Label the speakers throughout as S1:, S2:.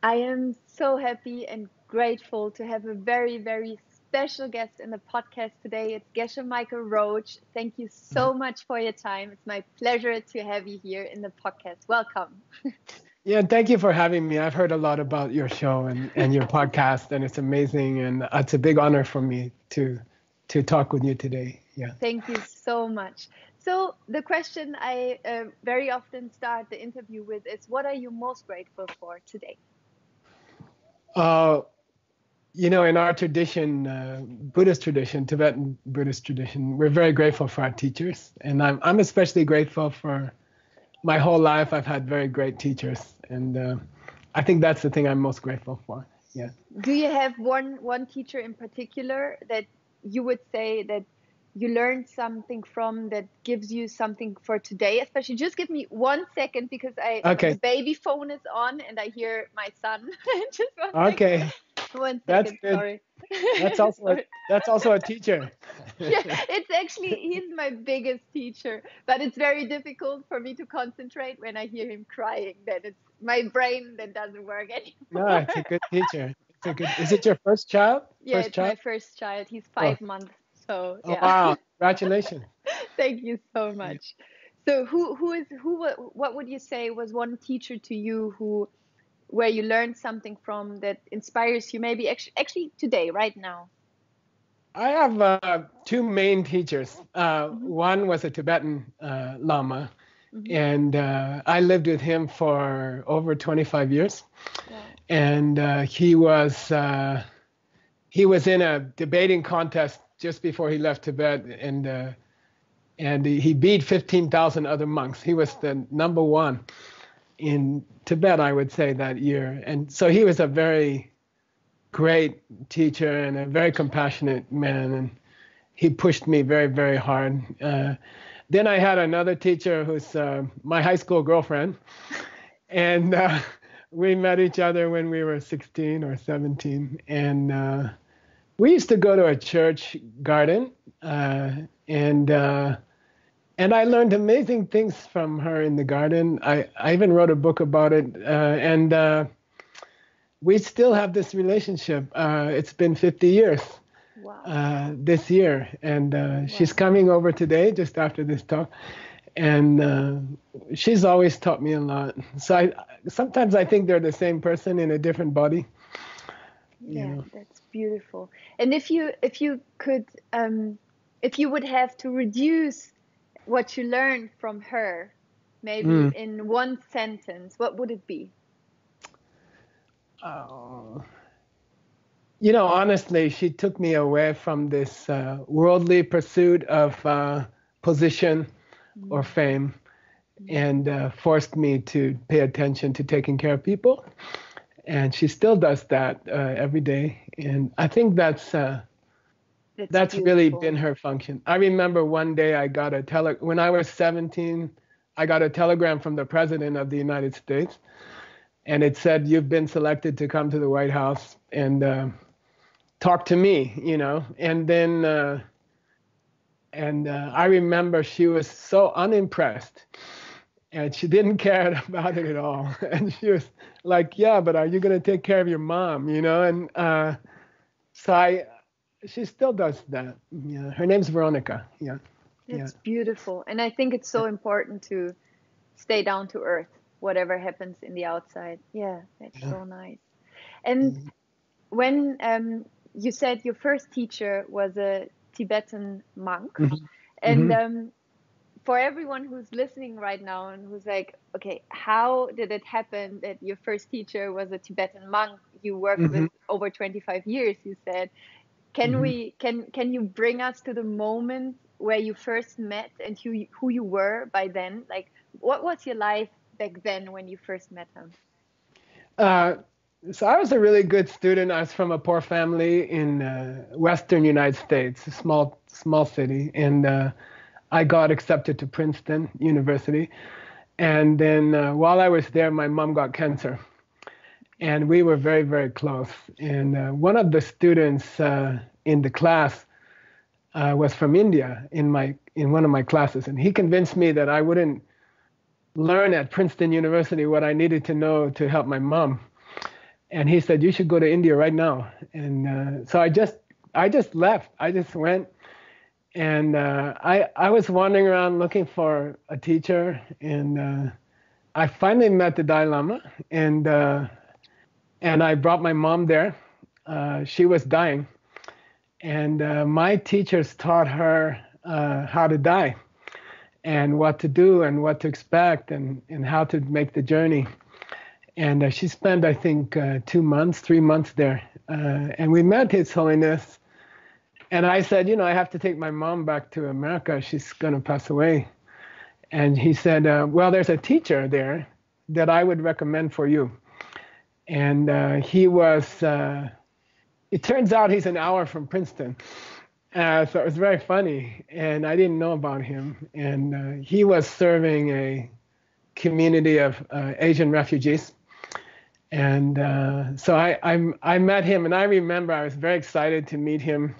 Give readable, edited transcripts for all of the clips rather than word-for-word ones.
S1: I am so happy and grateful to have a very, very special guest in the podcast today. It's Geshe Michael Roach. Thank you so much for your time. It's my pleasure to have you here in the podcast. Welcome.
S2: Yeah, thank you for having me. I've heard a lot about your show and your podcast, and it's amazing. And it's a big honor for me to talk with you today. Yeah.
S1: Thank you so much. So the question I very often start the interview with is, what are you most grateful for today?
S2: In our tradition, Buddhist tradition, Tibetan Buddhist tradition, we're very grateful for our teachers. And I'm especially grateful for my whole life. I've had very great teachers. And I think that's the thing I'm most grateful for. Yeah.
S1: Do you have one teacher in particular that you would say that you learned something from, that gives you something for today? Especially, just give me 1 second because the baby phone is on and I hear my son. Just 1
S2: okay.
S1: second. 1
S2: That's
S1: second.
S2: good.
S1: Sorry.
S2: That's also a teacher.
S1: Yeah, he's my biggest teacher, but it's very difficult for me to concentrate when I hear him crying. Then it's my brain that doesn't work anymore.
S2: No, it's a good teacher. Is it your first child?
S1: Yeah, it's my first child. He's 5 months. So yeah.
S2: Oh, wow! Congratulations.
S1: Thank you so much. So what would you say was one teacher to you where you learned something from that inspires you, maybe actually today, right now?
S2: I have two main teachers. One was a Tibetan Lama, and I lived with him for over 25 years. Wow. And he was in a debating contest just before he left Tibet, and he beat 15,000 other monks. He was the number one in Tibet, I would say, that year. And so he was a very great teacher and a very compassionate man, and he pushed me very, very hard. Then I had another teacher who's my high school girlfriend, and we met each other when we were 16 or 17, and we used to go to a church garden, and I learned amazing things from her in the garden. I even wrote a book about it, and we still have this relationship. It's been 50 years. Wow. This year, and wow. She's coming over today just after this talk, and she's always taught me a lot. So sometimes I think they're the same person in a different body.
S1: Yeah, that's beautiful. And if you could, if you would have to reduce what you learned from her, maybe in one sentence, what would it be?
S2: Honestly, she took me away from this worldly pursuit of position or fame, and forced me to pay attention to taking care of people. And she still does that every day. And I think that's really been her function. I remember one day when I was 17, I got a telegram from the President of the United States. And it said, "You've been selected to come to the White House and talk to me," And then, I remember she was so unimpressed. And she didn't care about it at all. And she was like, "Yeah, but are you going to take care of your mom?" And she still does that. Yeah, her name's Veronica. Yeah.
S1: It's beautiful. And I think it's so important to stay down to earth, whatever happens in the outside. Yeah, that's so nice. And when you said your first teacher was a Tibetan monk, and for everyone who's listening right now and who's like, okay, how did it happen that your first teacher was a Tibetan monk you worked with over 25 years, you said? Can you bring us to the moment where you first met and who you were by then? Like, what was your life back then when you first met him?
S2: So I was a really good student. I was from a poor family in Western United States, a small city, and I got accepted to Princeton University. And then while I was there, my mom got cancer. And we were very, very close. And one of the students in the class was from India in one of my classes. And he convinced me that I wouldn't learn at Princeton University what I needed to know to help my mom. And he said, you should go to India right now. And so I just left. I just went. And I was wandering around looking for a teacher. And I finally met the Dalai Lama. And I brought my mom there. She was dying. And my teachers taught her how to die and what to do and what to expect and how to make the journey. And she spent, I think, 3 months there. And we met His Holiness. And I said, I have to take my mom back to America. She's going to pass away. And he said, well, there's a teacher there that I would recommend for you. And he was, it turns out he's an hour from Princeton. So it was very funny. And I didn't know about him. And he was serving a community of Asian refugees. And so I met him. And I remember I was very excited to meet him.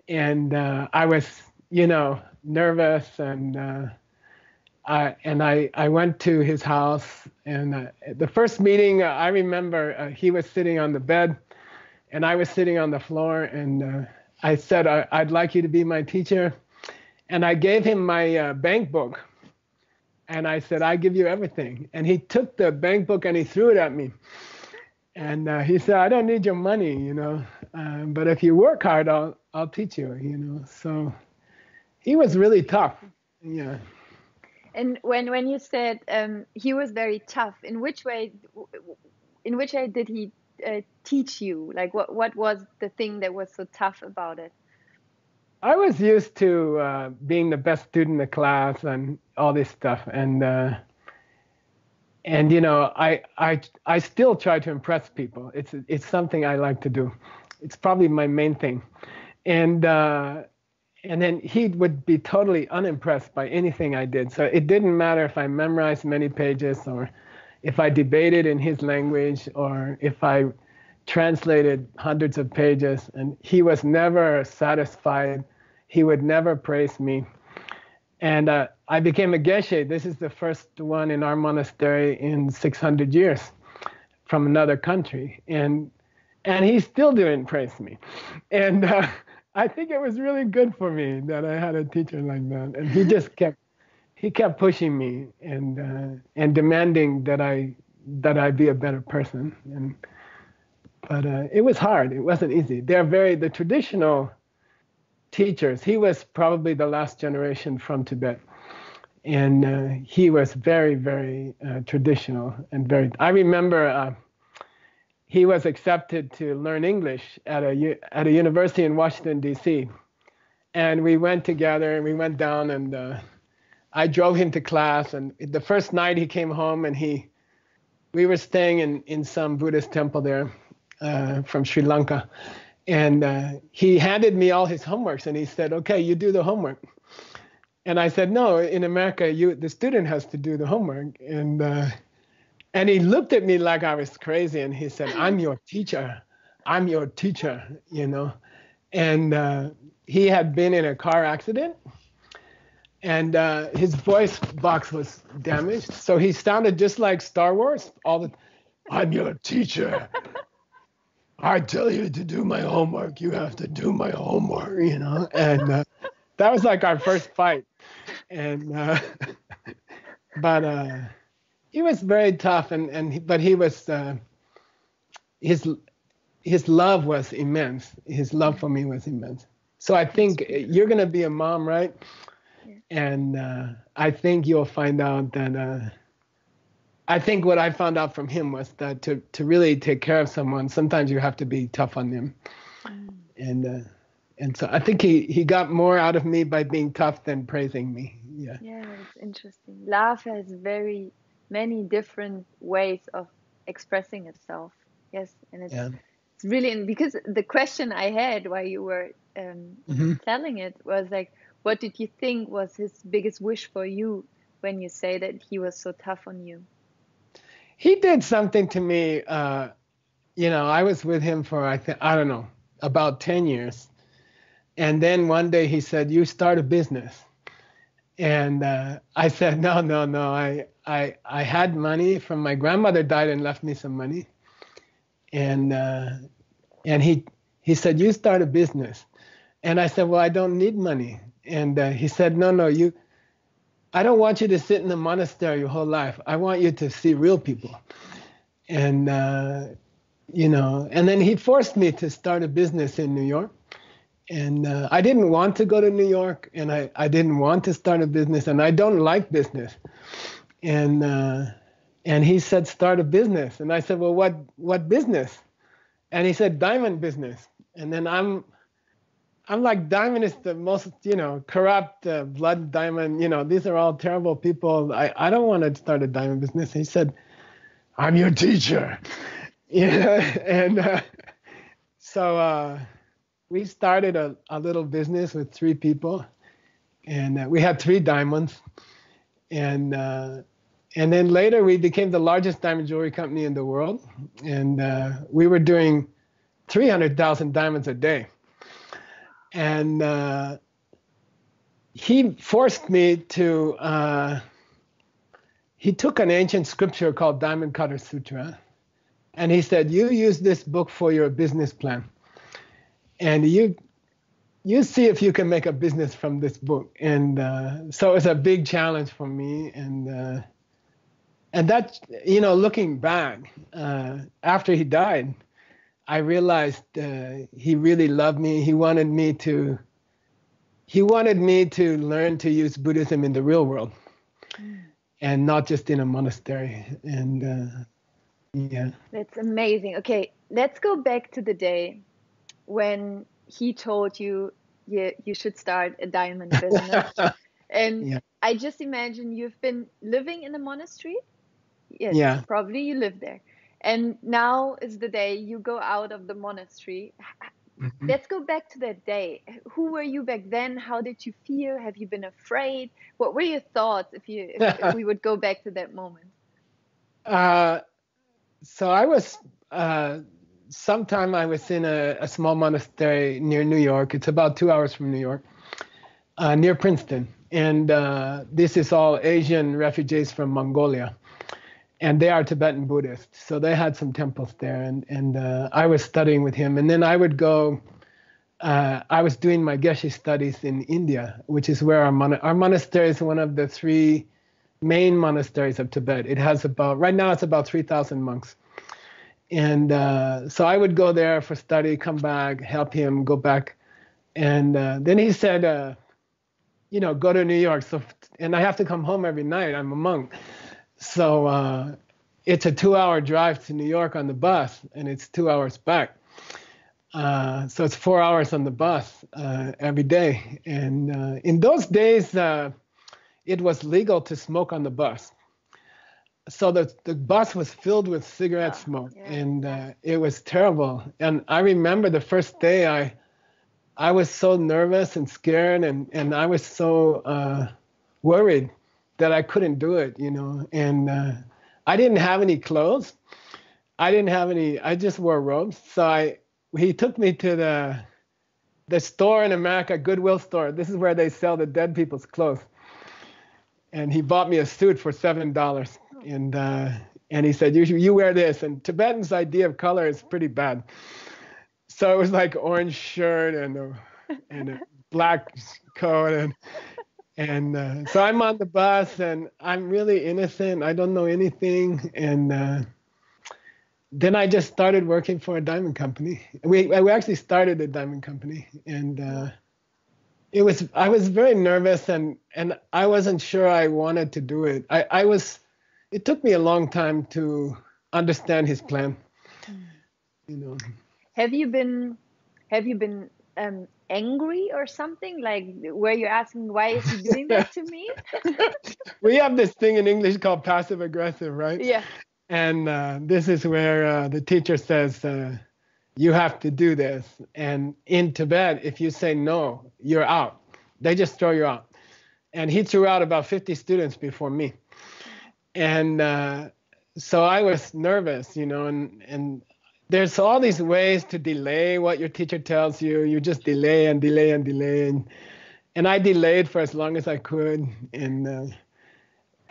S2: And I was, nervous. And I went to his house. And the first meeting, I remember he was sitting on the bed. And I was sitting on the floor. And I said, I'd like you to be my teacher. And I gave him my bank book. And I said, I give you everything. And he took the bank book and he threw it at me. And he said, I don't need your money, but if you work hard, I'll teach you, So he was really tough. Yeah.
S1: And when you said he was very tough, in which way did he teach you? Like what was the thing that was so tough about it?
S2: I was used to being the best student in the class and all this stuff, and I still try to impress people. It's something I like to do. It's probably my main thing, and then he would be totally unimpressed by anything I did. So it didn't matter if I memorized many pages or if I debated in his language or if I translated hundreds of pages, and he was never satisfied. He would never praise me. And I became a Geshe. This is the first one in our monastery in 600 years from another country. And he still didn't praise me. And I think it was really good for me that I had a teacher like that. And he just kept pushing me and demanding that I be a better person. But it was hard. It wasn't easy. The traditional teachers. He was probably the last generation from Tibet. And he was very, very traditional and I remember he was accepted to learn English at a university in Washington, D.C. And we went together and we went down and I drove him to class. And the first night he came home and we were staying in some Buddhist temple there from Sri Lanka. And he handed me all his homeworks and he said, okay, you do the homework. And I said, no, in America, the student has to do the homework. And he looked at me like I was crazy. And he said, I'm your teacher. I'm your teacher, And he had been in a car accident. And his voice box was damaged. So he sounded just like Star Wars. I'm your teacher. I tell you to do my homework, you have to do my homework, And that was like our first fight. And but he was very tough, but he was his love was immense. His love for me was immense. So I think you're gonna be a mom, right? Yeah. And I think you'll find out that. I think what I found out from him was that to really take care of someone, sometimes you have to be tough on them. And so I think he got more out of me by being tough than praising me. Yeah.
S1: Yeah, it's interesting. Love has very many different ways of expressing itself. Yes, and it's really, because the question I had while you were telling it was like, what did you think was his biggest wish for you when you say that he was so tough on you?
S2: He did something to me, I was with him for, I don't know, about 10 years. And then one day he said, you start a business. And I said, no. I had money from my grandmother died and left me some money. and he said, you start a business. And I said, well, I don't need money. And he said, no, I don't want you to sit in the monastery your whole life. I want you to see real people. And, and then he forced me to start a business in New York. And I didn't want to go to New York, and I didn't want to start a business, and I don't like business. And he said, start a business. And I said, well, what business? And he said, diamond business. And then I'm like, diamond is the most, corrupt, blood diamond, these are all terrible people. I don't want to start a diamond business. He said, I'm your teacher. And so we started a little business with 3 people, and we had 3 diamonds. And then later we became the largest diamond jewelry company in the world. And we were doing 300,000 diamonds a day. And he forced me to, he took an ancient scripture called Diamond Cutter Sutra, and he said, you use this book for your business plan. And you see if you can make a business from this book. And so it was a big challenge for me. And that, looking back, after he died, I realized he really loved me. He wanted me to learn to use Buddhism in the real world, and not just in a monastery. And yeah. That's
S1: amazing. Okay, let's go back to the day when he told you you should start a diamond business. And yeah. I just imagine you've been living in a monastery. Yes, yeah. Probably you live there. And now is the day you go out of the monastery. Mm-hmm. Let's go back to that day. Who were you back then? How did you feel? Have you been afraid? What were your thoughts if we would go back to that moment?
S2: So I was, sometime I was in a small monastery near New York. It's about 2 hours from New York, near Princeton. And this is all Asian refugees from Mongolia. And they are Tibetan Buddhists, so they had some temples there, and I was studying with him. And then I would go, I was doing my Geshe studies in India, which is where our monastery is one of the 3 main monasteries of Tibet. It has right now it's about 3,000 monks. And so I would go there for study, come back, help him, go back. And then he said, go to New York. And I have to come home every night, I'm a monk. So it's a 2-hour drive to New York on the bus, and it's 2 hours back. So it's 4 hours on the bus every day. And in those days, it was legal to smoke on the bus. So the bus was filled with cigarette smoke, and it was terrible. And I remember the first day I was so nervous and scared, and I was so worried that I couldn't do it, and I didn't have any clothes. I just wore robes. So he took me to the store in America, Goodwill store. This is where they sell the dead people's clothes. And he bought me a suit for $7. And he said, you wear this. And Tibetans' idea of color is pretty bad. So it was like orange shirt and a black coat. And so I'm on the bus, and I'm really innocent. I don't know anything. And then I just started working for a diamond company. We actually started a diamond company. And I was very nervous, and I wasn't sure I wanted to do it. It took me a long time to understand his plan.
S1: Have you been angry or something? Like, were you asking, why is he doing that to me?
S2: We have this thing in English called passive aggressive, right?
S1: Yeah.
S2: And this is where the teacher says, you have to do this. And in Tibet, if you say no, you're out. They just throw you out. And he threw out about 50 students before me. And so I was nervous, and there's all these ways to delay what your teacher tells you. You just delay and delay and delay. And I delayed for as long as I could. And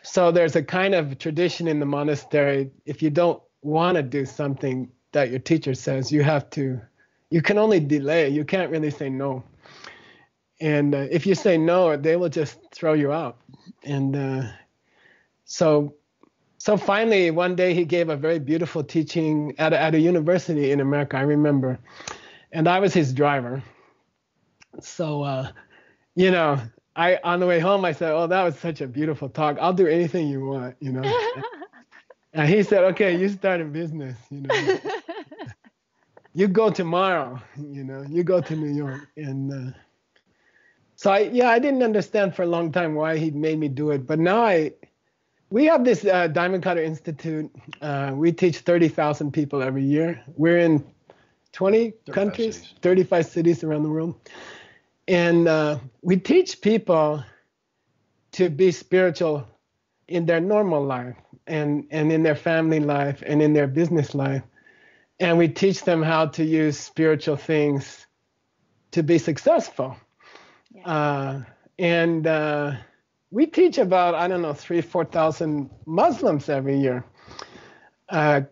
S2: so there's a kind of tradition in the monastery. If you don't want to do something, that your teacher says, you can only delay. You can't really say no. And if you say no, they will just throw you out. And so finally, one day he gave a very beautiful teaching at a university in America, I remember. And I was his driver. So, on the way home, I said, oh, that was such a beautiful talk. I'll do anything you want, And he said, okay, you start a business, You go tomorrow, you go to New York. And so I didn't understand for a long time why he made me do it. But now we have this Diamond Cutter Institute. We teach 30,000 people every year. We're in 20 countries, cities. 35 cities around the world. And we teach people to be spiritual in their normal life and in their family life and in their business life. And we teach them how to use spiritual things to be successful. Yeah. We teach about, 3,000-4,000 Muslims every year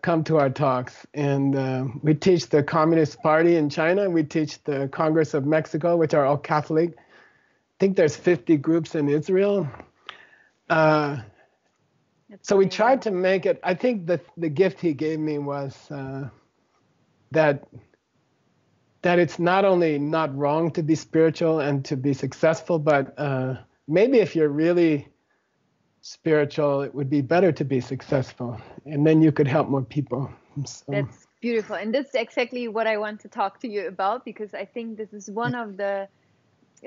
S2: come to our talks. And we teach the Communist Party in China. We teach the Congress of Mexico, which are all Catholic. I think there's 50 groups in Israel. So we tried to make it, I think the gift he gave me was that it's not only not wrong to be spiritual and to be successful, but maybe if you're really spiritual, it would be better to be successful, and then you could help more people. So.
S1: That's beautiful, and that's exactly what I want to talk to you about, because I think this is one of the,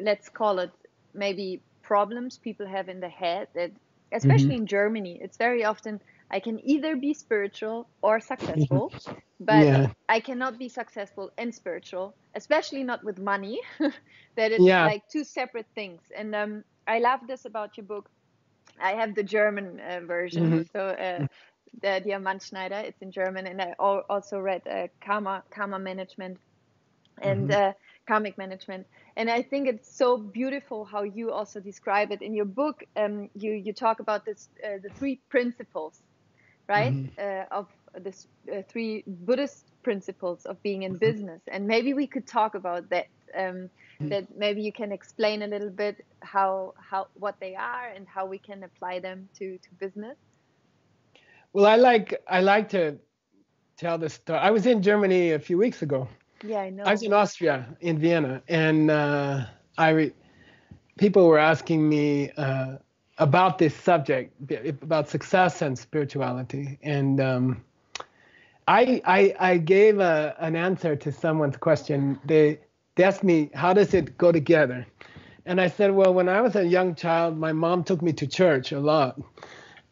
S1: let's call it, maybe problems people have in the head, that especially in Germany, it's very often, I can either be spiritual or successful, but I cannot be successful and spiritual, especially not with money, that it's like two separate things. And I love this about your book. I have the German version, so the Diamantenschneider, it's in German, and I also read Karma Management and karmic management. And I think it's so beautiful how you also describe it in your book. You talk about this, the three principles, right? Of this three Buddhist principles of being in business. And maybe we could talk about that. That maybe you can explain a little bit how what they are and how we can apply them to business.
S2: Well, I like to tell the story. I was in Germany a few weeks ago.
S1: Yeah, I know.
S2: I was in Austria, in Vienna, and people were asking me about this subject, about success and spirituality, and I gave an answer to someone's question. They asked me, how does it go together? And I said, well, when I was a young child, my mom took me to church a lot.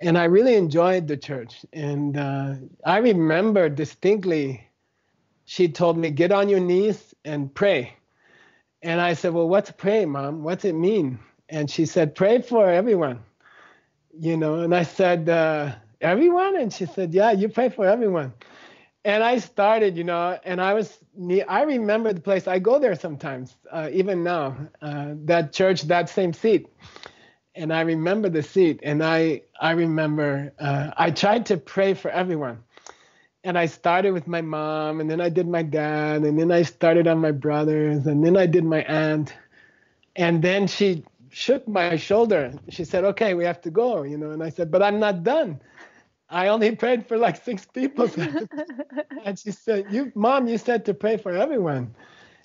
S2: And I really enjoyed the church. And I remember distinctly, she told me, get on your knees and pray. And I said, well, what's pray, Mom? What's it mean? And she said, pray for everyone. And I said, everyone? And she said, yeah, you pray for everyone. And I started, and I remember the place. I go there sometimes, even now, that church, that same seat. And I remember the seat. And I remember I tried to pray for everyone. And I started with my mom, and then I did my dad, and then I started on my brothers, and then I did my aunt. And then she shook my shoulder. She said, okay, we have to go, And I said, but I'm not done. I only prayed for like 6 people. And she said, Mom, you said to pray for everyone.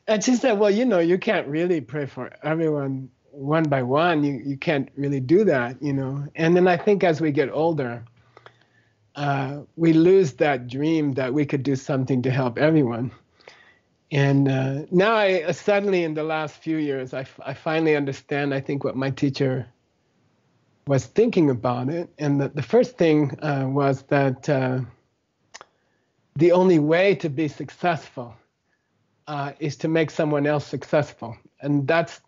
S2: And she said, well, you can't really pray for everyone one by one. You can't really do that, And then I think as we get older, we lose that dream that we could do something to help everyone. And now I suddenly, in the last few years, I finally understand, I think, what my teacher was thinking about it. And the first thing was that the only way to be successful is to make someone else successful. And that's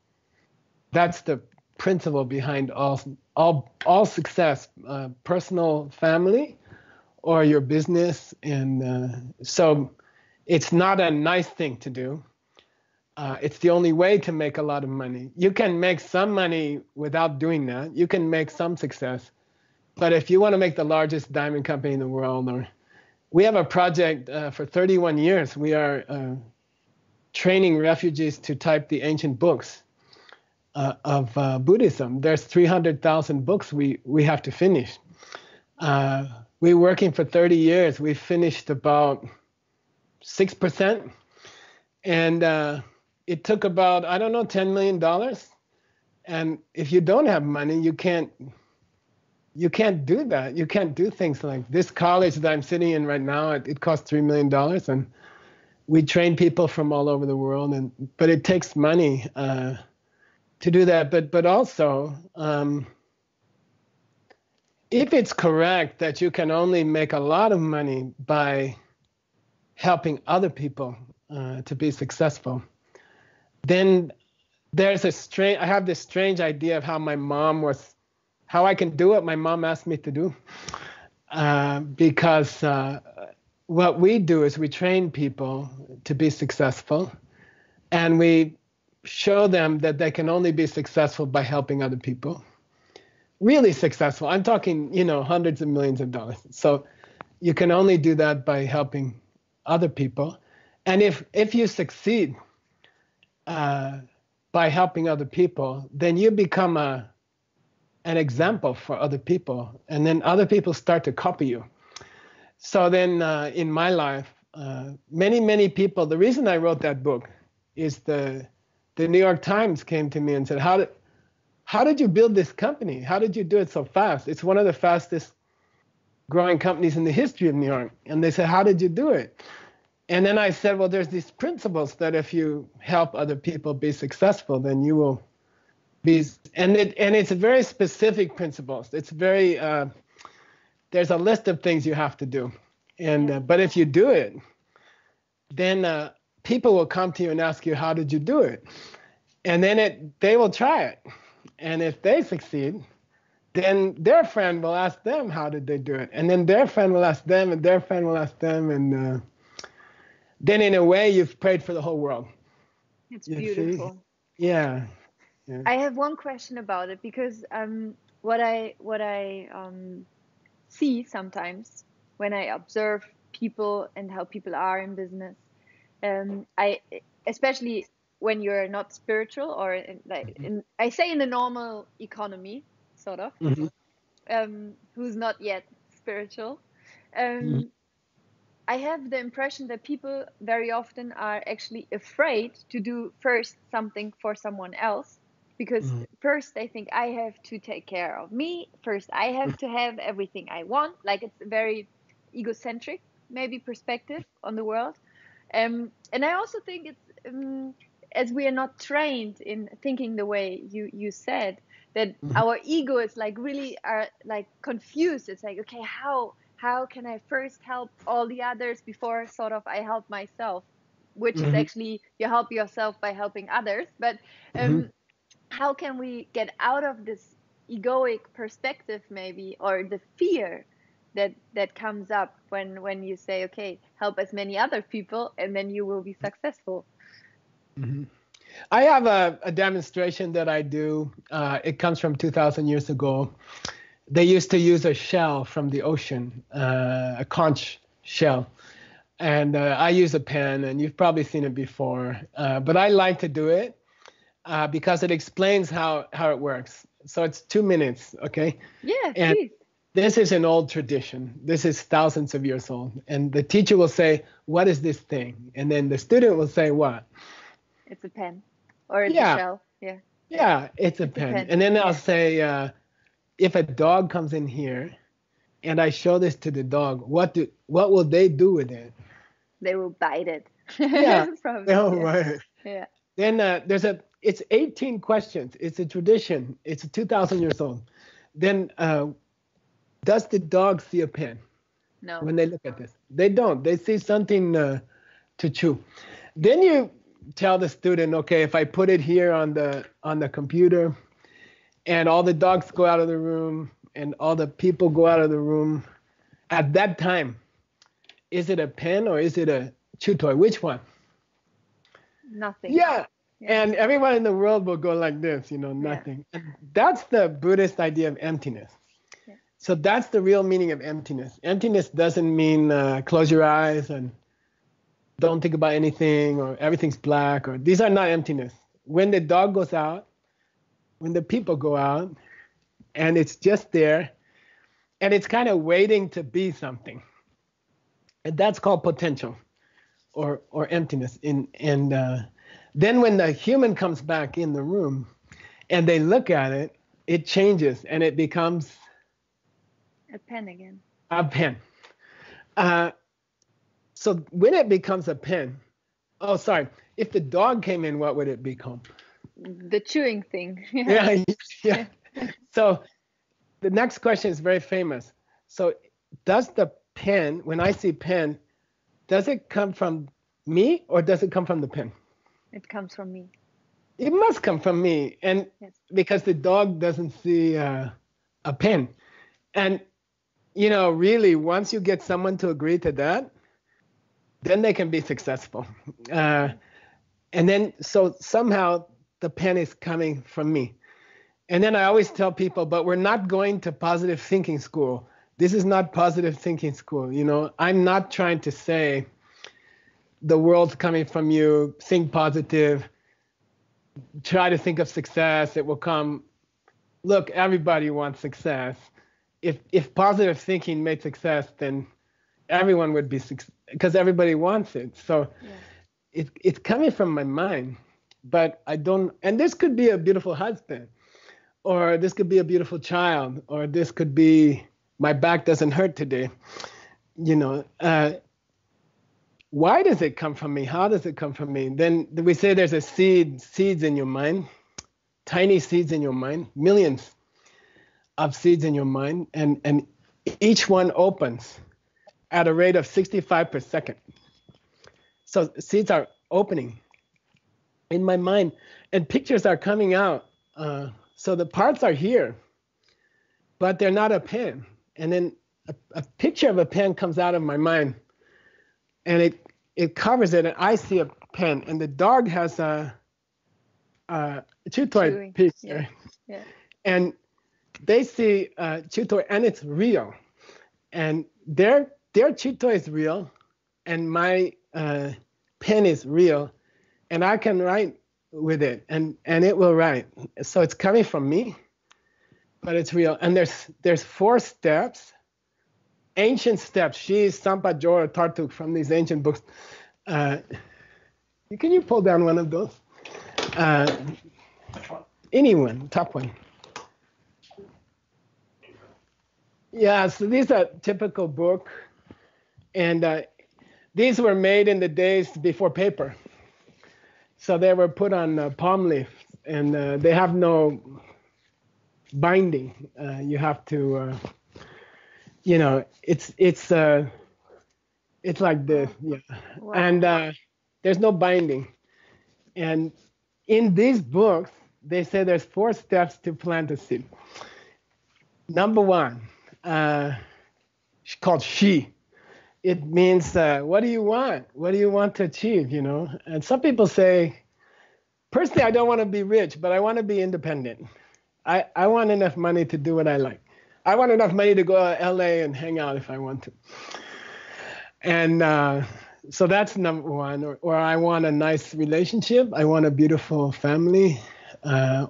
S2: the principle behind all success, personal, family, or your business. And so it's not a nice thing to do. It's the only way to make a lot of money. You can make some money without doing that. You can make some success. But if you want to make the largest diamond company in the world, or we have a project for 31 years. We are training refugees to type the ancient books of Buddhism. There's 300,000 books we have to finish. We're working for 30 years. We finished about 6%. And it took about, I don't know, $10 million. And if you don't have money, you can't do that. You can't do things like this college that I'm sitting in right now. It costs $3 million. And we train people from all over the world. But it takes money to do that. But also, if it's correct that you can only make a lot of money by helping other people to be successful, then there's I have this strange idea of how I can do what my mom asked me to do. Because what we do is we train people to be successful, and we show them that they can only be successful by helping other people. Really successful. I'm talking, hundreds of millions of dollars. So you can only do that by helping other people. And if you succeed by helping other people, then you become an example for other people. And then other people start to copy you. So then in my life, many, many people, the reason I wrote that book is the New York Times came to me and said, how did you build this company? How did you do it so fast? It's one of the fastest growing companies in the history of New York. And they said, how did you do it? And then I said, well, there's these principles that if you help other people be successful, then you will be. And it's very specific principles. It's very, there's a list of things you have to do. And but if you do it, then people will come to you and ask you, how did you do it? And then they will try it. And if they succeed, then their friend will ask them, how did they do it? And then their friend will ask them, and their friend will ask them. And then in a way, you've prayed for the whole world.
S1: It's beautiful.
S2: Yeah.
S1: I have one question about it, because what I see sometimes when I observe people and how people are in business, especially when you're not spiritual, or I say in the normal economy, sort of, who's not yet spiritual, I have the impression that people very often are actually afraid to do first something for someone else, because first they think, I have to take care of me, first I have to have everything I want. Like, it's a very egocentric maybe perspective on the world. And I also think it's as we are not trained in thinking the way you said, that our ego is like really confused. It's like, okay, how can I first help all the others before sort of I help myself, which is actually you help yourself by helping others. But how can we get out of this egoic perspective maybe, or the fear that comes up when you say, okay, help as many other people and then you will be successful?
S2: I have a demonstration that I do. It comes from 2,000 years ago. They used to use a shell from the ocean, a conch shell. And I use a pen, and you've probably seen it before. But I like to do it because it explains how it works. So it's 2 minutes, okay?
S1: Yeah,
S2: and
S1: please.
S2: This is an old tradition. This is thousands of years old. And the teacher will say, what is this thing? And then the student will say, what?
S1: It's a pen, or it's a shell.
S2: Yeah, it's a pen. And then I'll say, if a dog comes in here and I show this to the dog, what will they do with it?
S1: They will bite it.
S2: Yeah.
S1: Probably.
S2: Right.
S1: Yeah.
S2: Then it's 18 questions. It's a tradition. It's 2,000 years old. Then does the dog see a pen?
S1: No.
S2: When they look at this, they don't. They see something to chew. Then you tell the student, okay, if I put it here on the computer, and all the dogs go out of the room, and all the people go out of the room, at that time, is it a pen or is it a chew toy? Which one?
S1: Nothing.
S2: Yeah. And everyone in the world will go like this, nothing. And that's the Buddhist idea of emptiness. So that's the real meaning of emptiness. Emptiness doesn't mean close your eyes and don't think about anything, or everything's black, or these are not emptiness. When the dog goes out, when the people go out, and it's just there, and it's kind of waiting to be something. And that's called potential or emptiness. Then when the human comes back in the room and they look at it, it changes and it becomes
S1: a pen again.
S2: A pen. So when it becomes a pen, if the dog came in, what would it become?
S1: The chewing thing.
S2: Yeah. So the next question is very famous. So does the pen, when I see pen, does it come from me or does it come from the pen?
S1: It comes from me.
S2: It must come from me. And yes, because the dog doesn't see a pen. And, really, once you get someone to agree to that, then they can be successful. And then, so somehow the pen is coming from me. And then I always tell people, but we're not going to positive thinking school. This is not positive thinking school. I'm not trying to say the world's coming from you, think positive, try to think of success, it will come. Look, everybody wants success. If positive thinking made success, then everyone would be successful because everybody wants it. So it's coming from my mind, but I don't, and this could be a beautiful husband, or this could be a beautiful child, or this could be my back doesn't hurt today. Why does it come from me? How does it come from me? Then we say there's a seeds in your mind, tiny seeds in your mind, millions of seeds in your mind, and each one opens at a rate of 65 per second. So seeds are opening in my mind, and pictures are coming out. So the parts are here, but they're not a pen. And then a picture of a pen comes out of my mind, and it covers it, and I see a pen, and the dog has a chew toy picture, and they see chew toy, and it's real, and their chew toy is real, and my pen is real, and I can write with it, and it will write. So it's coming from me, but it's real. And there's 4 steps. Ancient steps. She Sampa Jora Tartuk from these ancient books. Can you pull down one of those? Anyone, top one. Yeah, so these are typical book, and these were made in the days before paper. So they were put on palm leaves, and they have no binding. You have to. It's like this, yeah. Wow. And there's no binding. And in these books, they say there's 4 steps to plant a seed. Number 1, called she. It means, what do you want? What do you want to achieve, And some people say, personally, I don't want to be rich, but I want to be independent. I want enough money to do what I like. I want enough money to go to LA and hang out if I want to. And so that's number 1. Or I want a nice relationship. I want a beautiful family.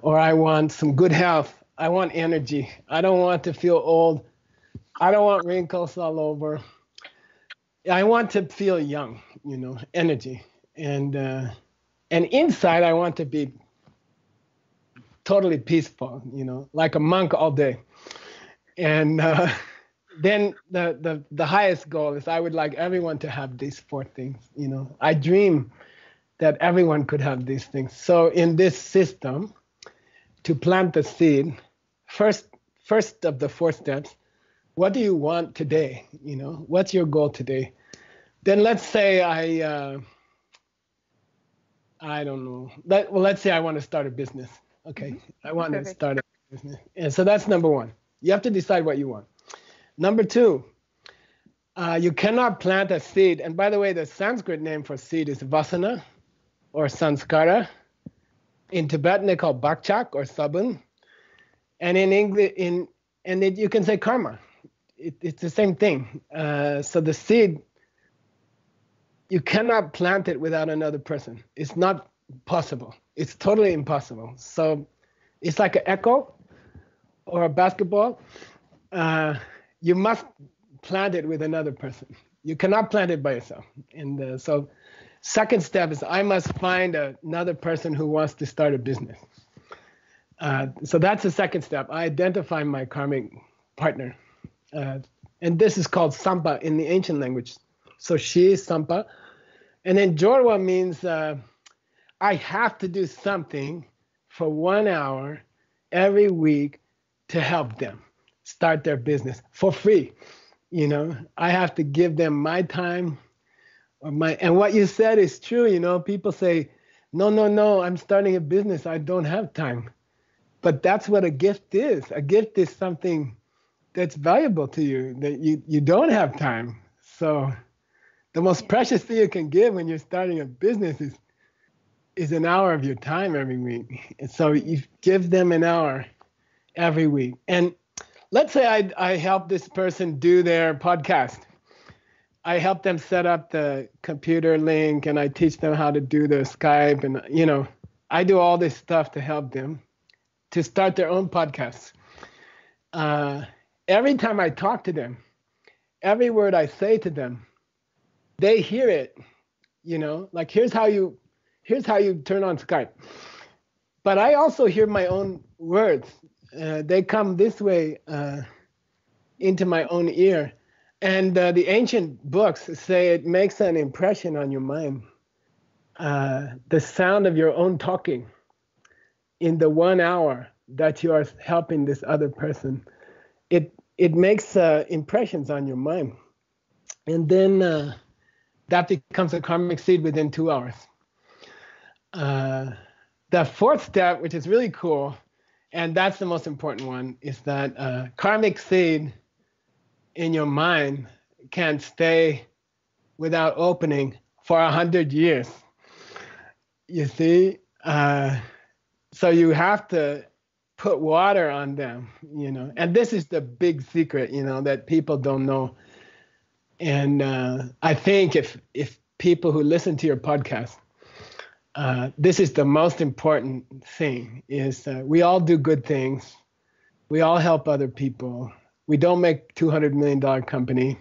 S2: Or I want some good health. I want energy. I don't want to feel old. I don't want wrinkles all over. I want to feel young, energy. And inside I want to be totally peaceful, like a monk all day. And then the highest goal is I would like everyone to have these 4 things. I dream that everyone could have these things. So in this system, to plant the seed, first of the 4 steps, what do you want today? What's your goal today? Then let's say I don't know. Let's say I want to start a business. Okay, I want to start a business. And so that's number 1. You have to decide what you want. Number 2, you cannot plant a seed. And by the way, the Sanskrit name for seed is vasana or sanskara. In Tibetan, they call bakchak or sabun. And in English, you can say karma. it's the same thing. So the seed, you cannot plant it without another person. It's not possible. It's totally impossible. So it's like an echo or a basketball. You must plant it with another person. You cannot plant it by yourself. And so second step is I must find another person who wants to start a business. So that's the second step. I identify my karmic partner. And this is called Sampa in the ancient language. So she is Sampa. And then Jorwa means I have to do something for 1 hour every week to help them start their business for free. I have to give them my time and what you said is true. People say, no, I'm starting a business. I don't have time. But that's what a gift is. A gift is something that's valuable to you, that you don't have time. So the most precious thing you can give when you're starting a business is an hour of your time every week. And so you give them an hour every week. And let's say I help this person do their podcast. I help them set up the computer link and I teach them how to do the Skype. And, I do all this stuff to help them to start their own podcasts. Every time I talk to them, every word I say to them, they hear it, like here's how you turn on Skype. But I also hear my own words. They come this way into my own ear. And the ancient books say it makes an impression on your mind. The sound of your own talking in the 1 hour that you are helping this other person, it makes impressions on your mind. And then that becomes a karmic seed within 2 hours. The fourth step, which is really cool, and that's the most important one, is that karmic seed in your mind can stay without opening for 100 years. You see? So you have to put water on them, and this is the big secret, that people don't know. And I think if people who listen to your podcast, this is the most important thing, is we all do good things. We all help other people. We don't make $200 million company.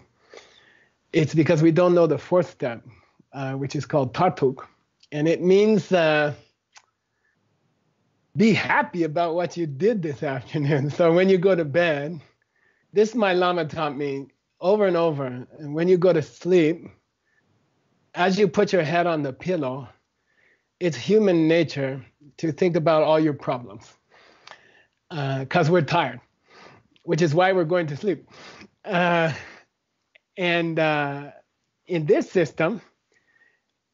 S2: It's because we don't know the fourth step, which is called tatuk. And it means be happy about what you did this afternoon. So when you go to bed, this my Lama taught me over and over. And when you go to sleep, as you put your head on the pillow, it's human nature to think about all your problems because we're tired, which is why we're going to sleep. And in this system,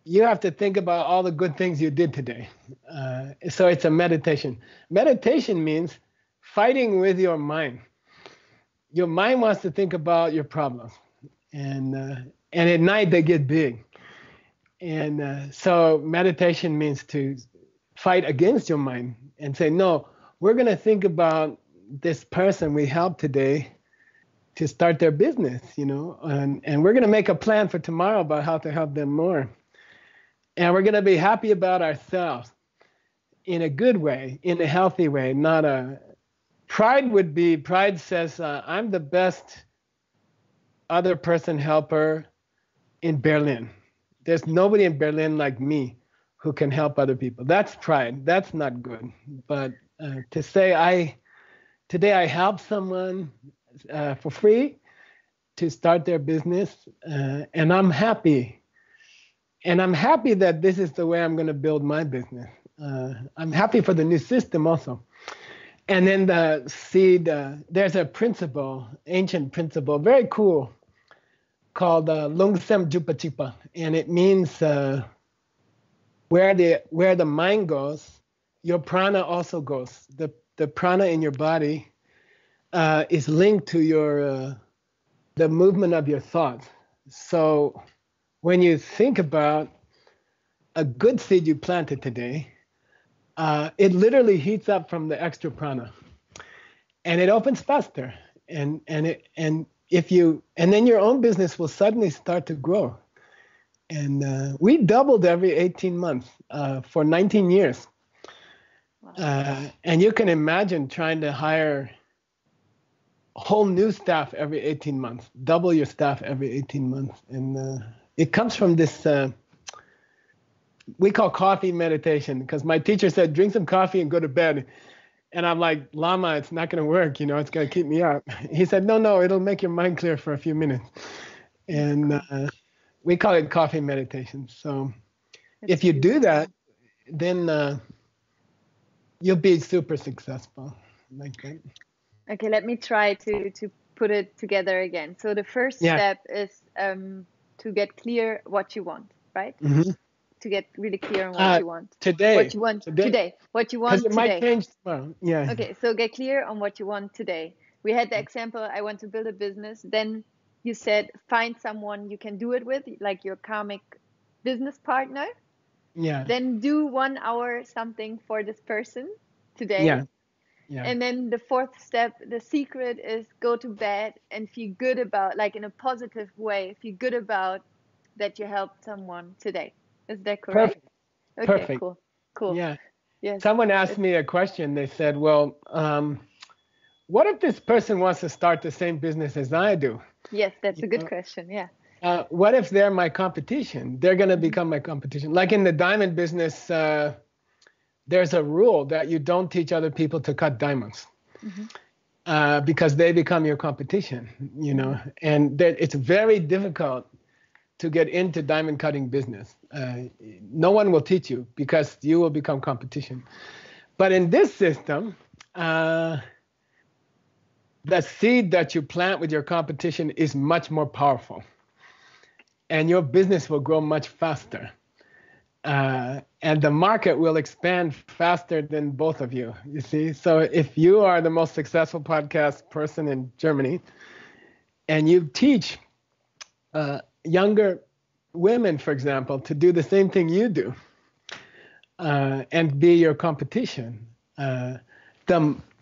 S2: you have to think about all the good things you did today. So it's a meditation. Meditation means fighting with your mind. Your mind wants to think about your problems. And at night they get big. And so meditation means to fight against your mind and say, no, we're going to think about this person we helped today to start their business, and we're going to make a plan for tomorrow about how to help them more. And we're going to be happy about ourselves in a good way, in a healthy way, not a... Pride says, I'm the best other person helper in Berlin. There's nobody in Berlin like me who can help other people. That's pride. That's not good. But to say, today I helped someone for free to start their business, and I'm happy. And I'm happy that this is the way I'm going to build my business. I'm happy for the new system also. And then the seed, there's a principle, ancient principle, very cool, called Lungsem Jupachipa. And it means where the mind goes, your prana also goes. The prana in your body is linked to the movement of your thoughts. So when you think about a good seed you planted today, it literally heats up from the extra prana, and it opens faster, and and then your own business will suddenly start to grow. And we doubled every 18 months for 19 years.
S1: Wow.
S2: And you can imagine trying to hire whole new staff every 18 months, double your staff every 18 months. And it comes from this, we call coffee meditation, because my teacher said, drink some coffee and go to bed. And I'm like, Lama, it's not going to work. It's going to keep me up. He said, no, it'll make your mind clear for a few minutes. And we call it coffee meditation. So if you do that, then you'll be super successful like that.
S1: Okay, let me try to put it together again. So the first step is to get clear what you want, right?
S2: Mm-hmm.
S1: To get really clear on what you want.
S2: Today.
S1: What you want today. What you want today.
S2: Because it might change tomorrow. Yeah.
S1: Okay, so get clear on what you want today. We had the example, I want to build a business. Then you said, find someone you can do it with, like your karmic business partner.
S2: Yeah.
S1: Then do 1 hour something for this person today.
S2: Yeah.
S1: And then the fourth step, the secret is go to bed and feel good about, like in a positive way, feel good about that you helped someone today. Is that correct?
S2: Perfect.
S1: Okay,
S2: Perfect.
S1: Cool.
S2: Yeah.
S1: Yes.
S2: Someone asked me a question. They said, well, what if this person wants to start the same business as I do?
S1: Yes, that's a good question. Yeah.
S2: What if they're my competition? They're going to become my competition. Like in the diamond business, there's a rule that you don't teach other people to cut diamonds, because they become your competition, and it's very difficult to get into diamond cutting business. No one will teach you because you will become competition. But in this system, the seed that you plant with your competition is much more powerful, and your business will grow much faster. And the market will expand faster than both of you, you see? So if you are the most successful podcast person in Germany, and you teach younger women, for example, to do the same thing you do, and be your competition, the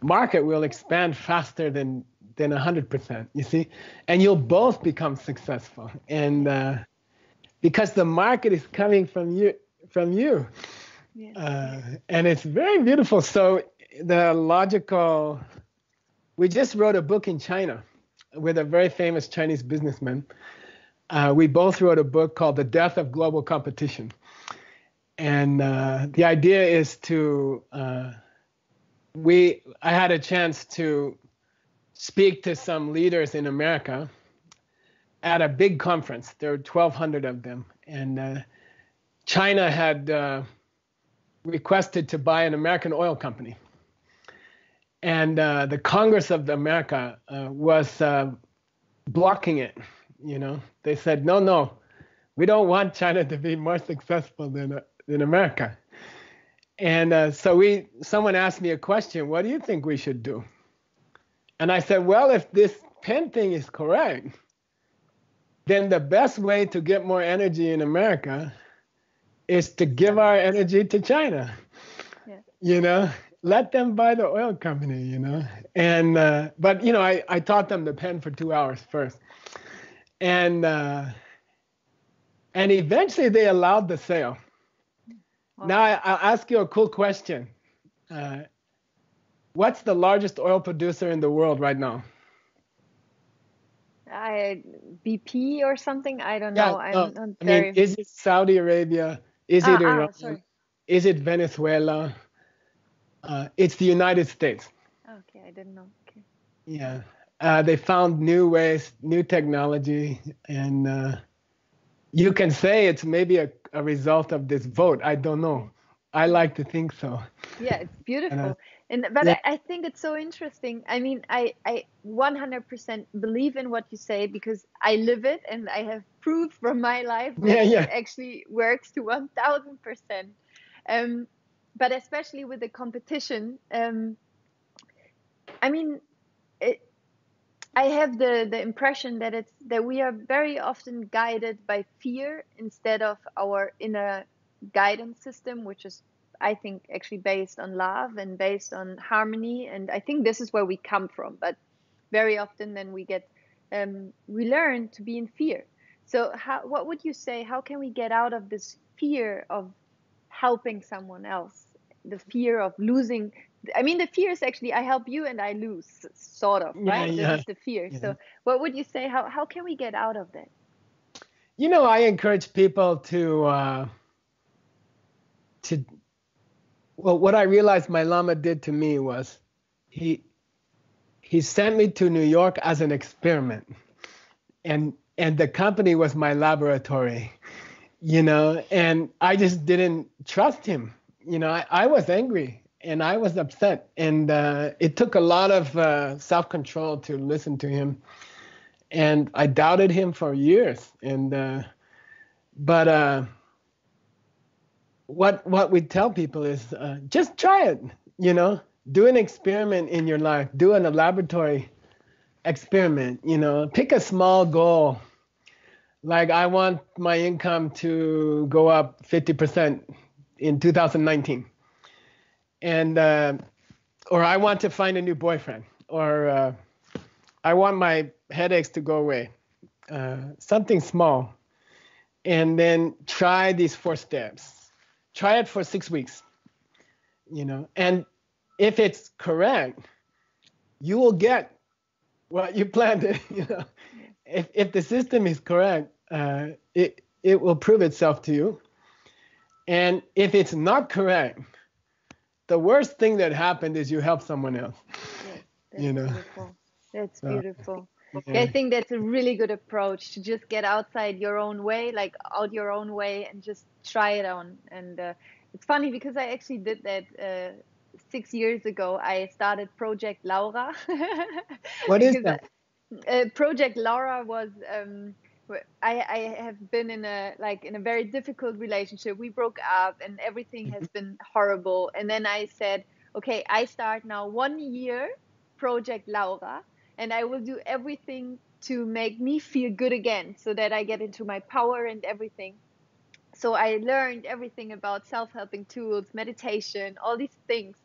S2: market will expand faster than 100%, you see? And you'll both become successful. And because the market is coming from you. And it's very beautiful. So we just wrote a book in China with a very famous Chinese businessman. We both wrote a book called The Death of Global Competition. And the idea is I had a chance to speak to some leaders in America at a big conference. There were 1,200 of them. And China had requested to buy an American oil company. And the Congress of America was blocking it. They said, no, we don't want China to be more successful than America. And someone asked me a question, what do you think we should do? And I said, well, if this pen thing is correct, then the best way to get more energy in America is to give our energy to China. Yeah. Let them buy the oil company, And but I taught them the pen for 2 hours first, and eventually they allowed the sale. Wow. Now I'll ask you a cool question. What's the largest oil producer in the world right now?
S1: BP or something? I don't know.
S2: Is it Saudi Arabia? Is it Iran?
S1: Sorry.
S2: Is it Venezuela? It's the United States.
S1: Okay, I didn't know. Okay.
S2: Yeah. They found new ways, new technology, and you can say it's maybe a result of this vote. I don't know. I like to think so.
S1: Yeah, it's beautiful. But I think it's so interesting. I mean, I 100% believe in what you say because I live it and I have proof from my life that it actually works to 1,000%. But especially with the competition, I mean, I have the impression that we are very often guided by fear instead of our inner guidance system, which is, I think, actually based on love and based on harmony. And I think this is where we come from. But very often then we get we learn to be in fear. So what would you say, how can we get out of this fear of helping someone else, the fear of losing? I mean, the fear is actually I help you and I lose, sort of,
S2: Yeah,
S1: right?
S2: yeah,
S1: This is the fear.
S2: yeah.
S1: So what would you say, how can we get out of that?
S2: I encourage people well, what I realized my Lama did to me was he sent me to New York as an experiment, and the company was my laboratory, and I just didn't trust him. I was angry and I was upset, and it took a lot of self-control to listen to him, and I doubted him for years. And but what we tell people is just try it. Do an experiment in your life. Do a laboratory experiment. Pick a small goal. Like, I want my income to go up 50% in 2019, and or I want to find a new boyfriend, or I want my headaches to go away. Something small, and then try these 4 steps. Try it for 6 weeks. And if it's correct, you will get what you planned. If the system is correct, it will prove itself to you. And if it's not correct, the worst thing that happened is you help someone else.
S1: Yes, that's beautiful. That's beautiful.
S2: Yeah.
S1: I think that's a really good approach, to just get outside your own way, like out your own way, and just try it on. And it's funny because I actually did that 6 years ago. I started Project Laura.
S2: What is that?
S1: Project Laura was I have been in a very difficult relationship. We broke up and everything has been horrible. And then I said, okay, I start now 1 year Project Laura, and I will do everything to make me feel good again, so that I get into my power and everything. So I learned everything about self-helping tools, meditation, all these things.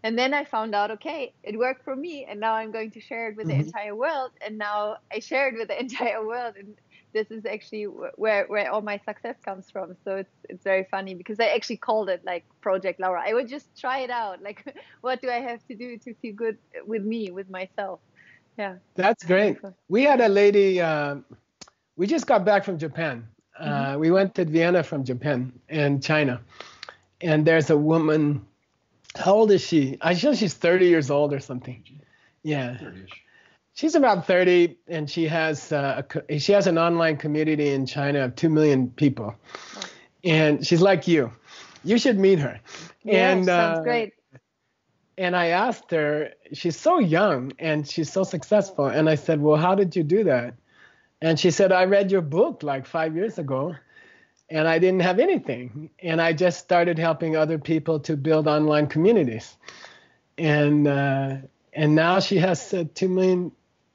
S1: And then I found out, okay, it worked for me, and now I'm going to share it with the entire world. And now I share it with the entire world, and this is actually where all my success comes from. So it's very funny, because I actually called it like Project Laura. I would just try it out, like, what do I have to do to feel good with me, with myself? Yeah,
S2: That's great.
S1: beautiful.
S2: We had a lady. We just got back from Japan. We went to Vienna from Japan and China, and there's a woman. How old is she? I know she's 30 years old or something. Yeah. 30-ish. She's about 30, and she has an online community in China of 2 million people. Oh. And she's like you. You should meet her.
S1: Yeah,
S2: and
S1: sounds great.
S2: And I asked her, she's so young and she's so successful. And I said, well, how did you do that? And she said, I read your book like 5 years ago, and I didn't have anything. And I just started helping other people to build online communities. And now she has 2 million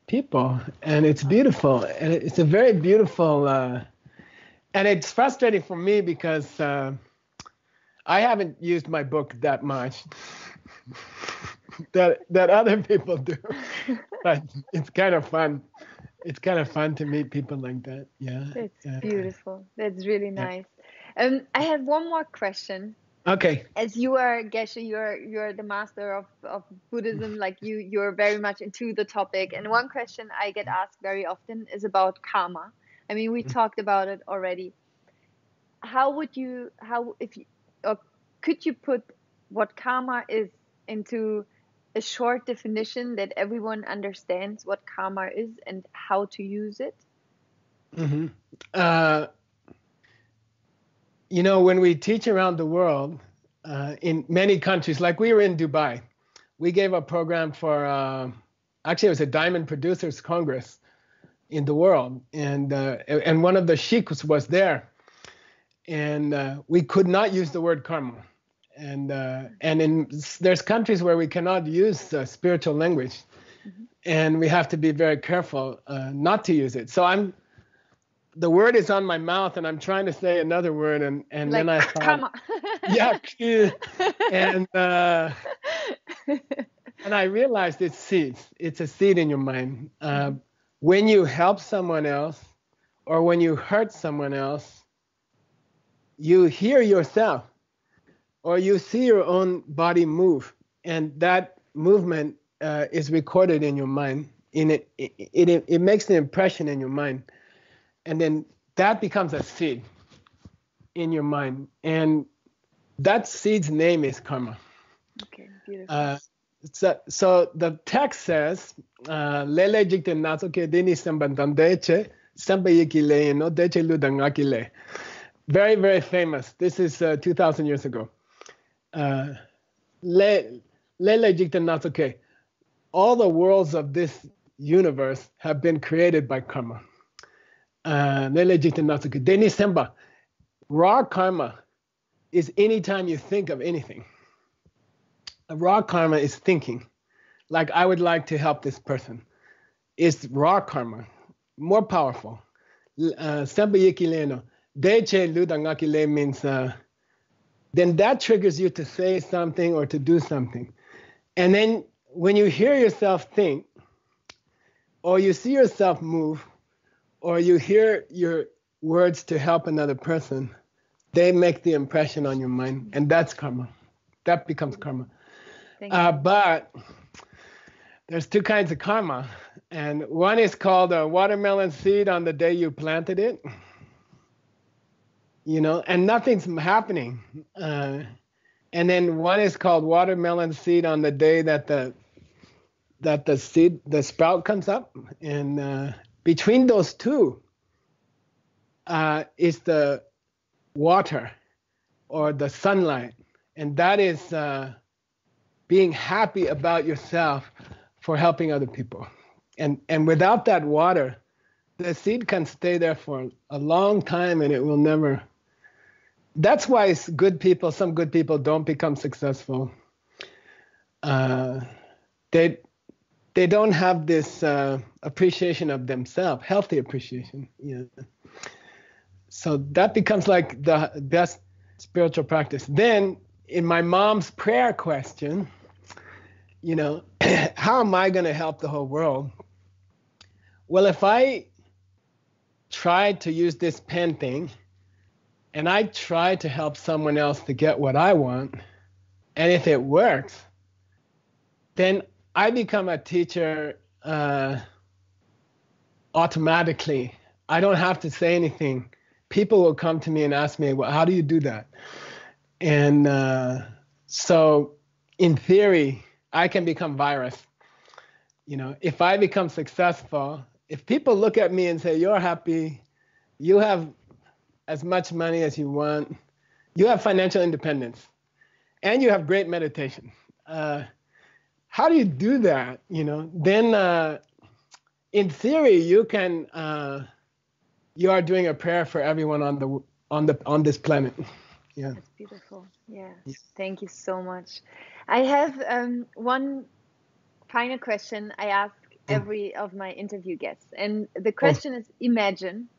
S2: people, and it's beautiful. And it's a very beautiful, and it's frustrating for me because I haven't used my book that much that other people do. But it's kind of fun. It's kind of fun to meet people like that. Yeah.
S1: That's beautiful. That's really nice. I have one more question.
S2: Okay.
S1: As you are, Geshe, you're the master of Buddhism, like you're very much into the topic. And one question I get asked very often is about karma. I mean, we talked about it already. Could you put what karma is into a short definition that everyone understands what karma is and how to use it?
S2: When we teach around the world, in many countries, like we were in Dubai, we gave a program for, actually it was a Diamond Producers Congress in the world. And one of the sheikhs was there. And we could not use the word karma. And there's countries where we cannot use spiritual language, and we have to be very careful not to use it. So the word is on my mouth, and I'm trying to say another word, and like, then I thought, karma. Yeah, and I realized it's seeds. It's a seed in your mind. when you help someone else or when you hurt someone else, you hear yourself or you see your own body move, and that movement is recorded in your mind. It makes an impression in your mind, and then that becomes a seed in your mind, and that seed's name is karma.
S1: Okay, beautiful.
S2: So the text says, "Lele jikte natsoke deni sambantandeche sambayikile no deche ludangakile." Very, very famous. This is 2,000 years ago. Lele jikte natsoke. All the worlds of this universe have been created by karma. Lele jikte natsoke deni samba. Raw karma is anytime you think of anything. Raw karma is thinking, like I would like to help this person. It's raw karma, more powerful. Sambayikileno, deche ludangakile means then that triggers you to say something or to do something. And then when you hear yourself think, or you see yourself move, or you hear your words to help another person, they make the impression on your mind, and that's karma. That becomes karma. But there's two kinds of karma, and one is called a watermelon seed on the day you planted it, and nothing's happening. And then one is called watermelon seed on the day that the sprout comes up, and between those two is the water or the sunlight, and that is being happy about yourself for helping other people. And without that water, the seed can stay there for a long time and it will never. That's why some good people don't become successful. They don't have this appreciation of themselves, healthy appreciation. So that becomes like the best spiritual practice. Then in my mom's prayer question, how am I going to help the whole world? Well, if I try to use this pen thing and I try to help someone else to get what I want, and if it works, then I become a teacher automatically. I don't have to say anything. People will come to me and ask me, well, how do you do that? And so in theory, I can become virus. If I become successful, if people look at me and say, you're happy, you have as much money as you want, you have financial independence, and you have great meditation. How do you do that? Then in theory, you are doing a prayer for everyone on this planet. Yeah.
S1: That's beautiful. Yeah. Thank you so much. I have one final question I ask every of my interview guests. And the question is, imagine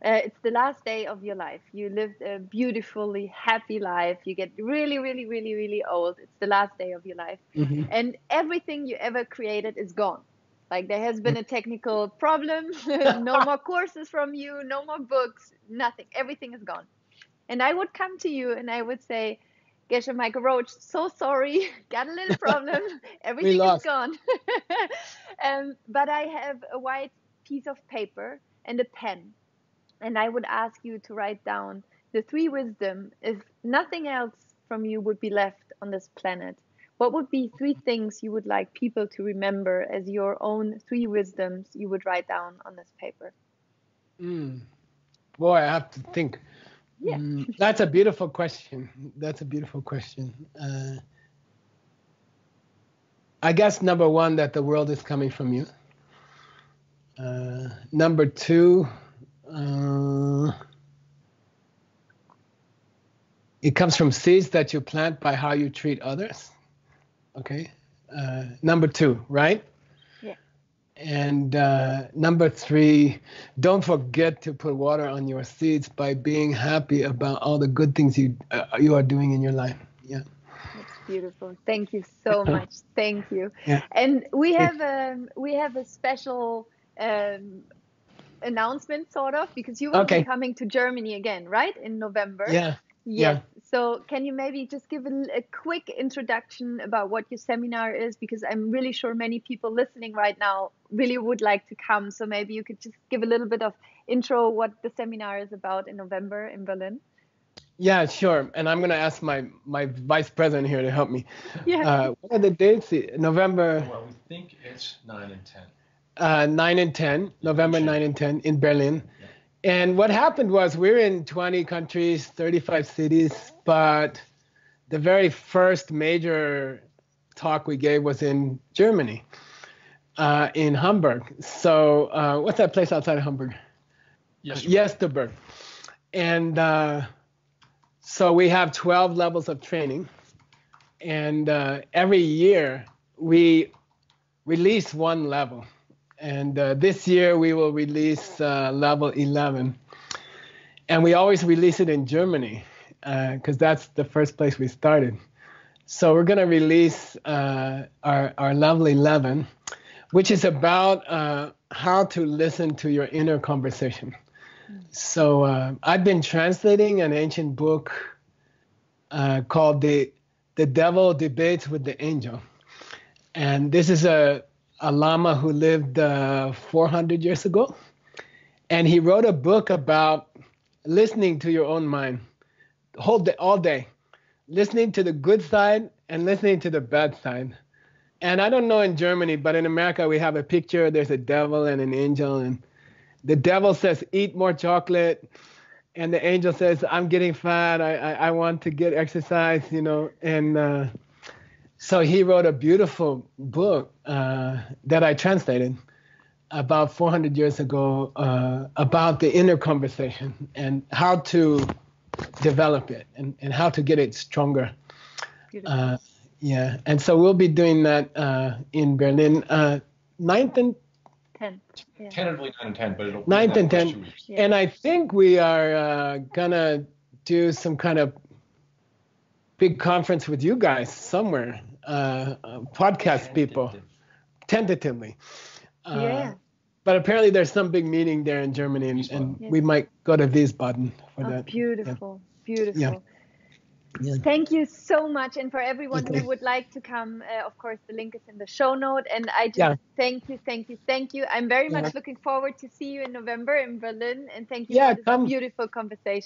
S1: it's the last day of your life. You lived a beautifully happy life. You get really, really, really, really old. It's the last day of your life. Mm-hmm. And everything you ever created is gone. Like there has been a technical problem, no more courses from you, no more books, nothing. Everything is gone. And I would come to you and I would say, Geshe Michael Roach, so sorry, got a little problem. Everything is gone. But I have a white piece of paper and a pen. And I would ask you to write down the 3 wisdom. If nothing else from you would be left on this planet, what would be 3 things you would like people to remember as your own 3 wisdoms you would write down on this paper?
S2: Boy, I have to think.
S1: Yeah.
S2: That's a beautiful question. I guess number 1, that the world is coming from you. Number 2, it comes from seeds that you plant by how you treat others. Okay. Number 2, right?
S1: Yeah.
S2: And number 3, don't forget to put water on your seeds by being happy about all the good things you are doing in your life. Yeah.
S1: That's beautiful. Thank you so much. Thank you.
S2: Yeah.
S1: And we have a special announcement, sort of, because you will be
S2: Okay.
S1: coming to Germany again, right, in November?
S2: Yeah.
S1: Yes. So can you maybe just give a quick introduction about what your seminar is? Because I'm really sure many people listening right now really would like to come. So maybe you could just give a little bit of intro what the seminar is about in November in Berlin.
S2: Yeah, sure. And I'm going to ask my vice president here to help me.
S1: Yeah.
S2: What are the dates? November?
S3: Well, we think it's 9 and 10.
S2: 9 and 10, November 9 and 10 in Berlin.
S3: Yeah.
S2: And what happened was we're in 20 countries, 35 cities, but the very first major talk we gave was in Germany, in Hamburg. So what's that place outside of Hamburg? Yesterberg. And so we have 12 levels of training. And every year we release one level. And this year we will release level 11. And we always release it in Germany because that's the first place we started. So we're going to release our level 11, which is about how to listen to your inner conversation. So I've been translating an ancient book called The Devil Debates with the Angel. And this is a Lama who lived 400 years ago. And he wrote a book about listening to your own mind all day, listening to the good side and listening to the bad side. And I don't know in Germany, but in America, we have a picture. There's a devil and an angel. And the devil says, eat more chocolate. And the angel says, I'm getting fat. I want to get exercise, you know. And so he wrote a beautiful book that I translated about 400 years ago about the inner conversation and how to develop it and how to get it stronger. Yeah, and so we'll be doing that in Berlin, 9th and
S1: 10. Yeah.
S3: Tentatively 9 and 10, but it'll be
S2: 9th and
S3: 2
S2: 10th.
S3: weeks.
S1: Yeah.
S2: And I think we are gonna do some kind of big conference with you guys somewhere, podcast people, tentatively.
S1: Yeah.
S2: But apparently there's some big meeting there in Germany, and
S1: Yes.
S2: we might go to Wiesbaden for that.
S1: Beautiful, beautiful.
S2: Yeah. Yeah.
S1: Thank you so much. And for everyone
S2: Okay.
S1: who would like to come, of course, the link is in the show note. And I just thank you. I'm very much looking forward to see you in November in Berlin. And thank you for this
S2: come.
S1: beautiful conversation.